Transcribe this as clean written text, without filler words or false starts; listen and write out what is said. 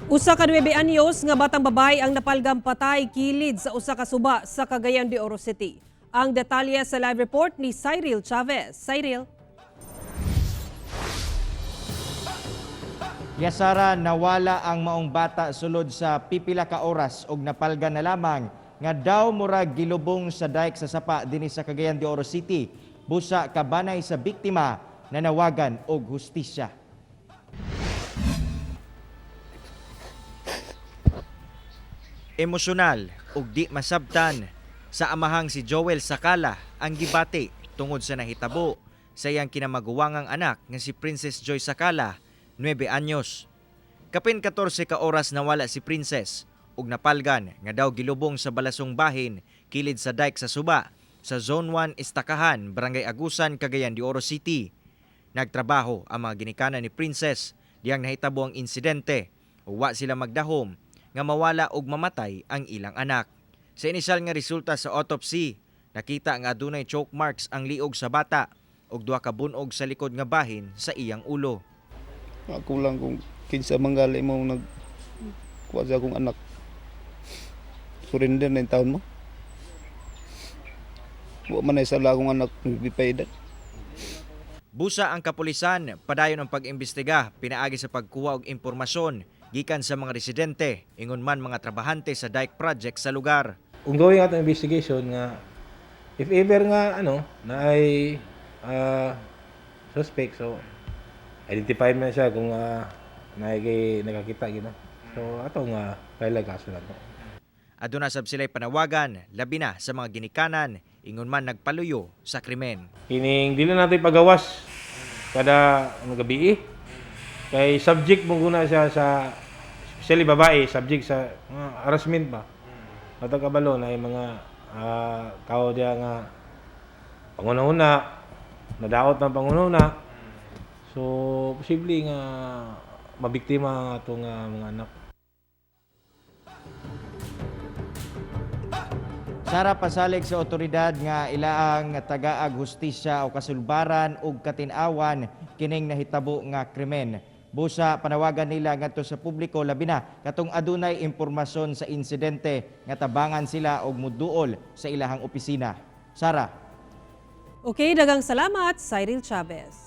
Usa ka 9 anyos nga batang babae ang napalgang patay kilid sa usa ka suba sa Cagayan de Oro City. Ang detalye sa live report ni Cyril Chavez. Cyril. Yasara, nawala ang maong bata sulod sa pipila ka oras og napalgan na lamang nga daw murag gilubong sa dike sa sapa dinhi sa Cagayan de Oro City. Busa kabanay sa biktima na nawagan og hustisya. Emosyonal ug di masabtan sa amahang si Joel Sakala ang gibati tungod sa nahitabo sa iyang kinamaguwangang anak nga si Princess Joy Sakala, 9 anyos. Kapin 14 ka oras nawala si Princess ug napalgan nga daw gilubong sa balasong bahin kilid sa dike sa Suba sa Zone 1 Estakahan, Barangay Agusan, Cagayan de Oro City. Nagtrabaho ang mga ginikanan ni Princess diyang nahitabo ang insidente ug wa sila magdahom nga mawala og mamatay ang ilang anak. Sa inisyal nga resulta sa autopsy, nakita nga adunay choke marks ang liog sa bata ug duha ka bunog sa likod nga bahin sa iyang ulo. Ako lang kung kinsa manggali mo nagkuha sa akong anak. Surrender na yung taon mo. Wa man ay sala akong anak nagbipaydad. Busa ang kapulisan, padayon ang pag-imbestiga, pinaagi sa pagkuha og impormasyon gikan sa mga residente, ingon man mga trabahante sa dike project sa lugar. Ongoing ato investigation nga if ever nga na ay suspect, so identify man siya kung nakakita gina. So ato nga kailan kaso na to. Aduna sab sila'y panawagan, labi na sa mga ginikanan, ingon man nagpaluyo sa krimen. Kining dili natin pagawas kada gabi kay subject mo guna siya sa especially babae, subject sa harassment ba. Matag kabalo na yung mga tao diya nga pangunahuna, nadaot ng pangunahuna. So posible nga mabiktima atong mga anak. Sara pasalig sa otoridad nga ilaang tagaag hustisya o kasulbaran ug katin-awan kining nahitabo nga krimen. Busa panawagan nila ngadto sa publiko labi na katong adunay impormasyon sa insidente nga tabangan sila og muduol sa ilahang opisina. Sara. Okay, dagang salamat, Cyril Chavez.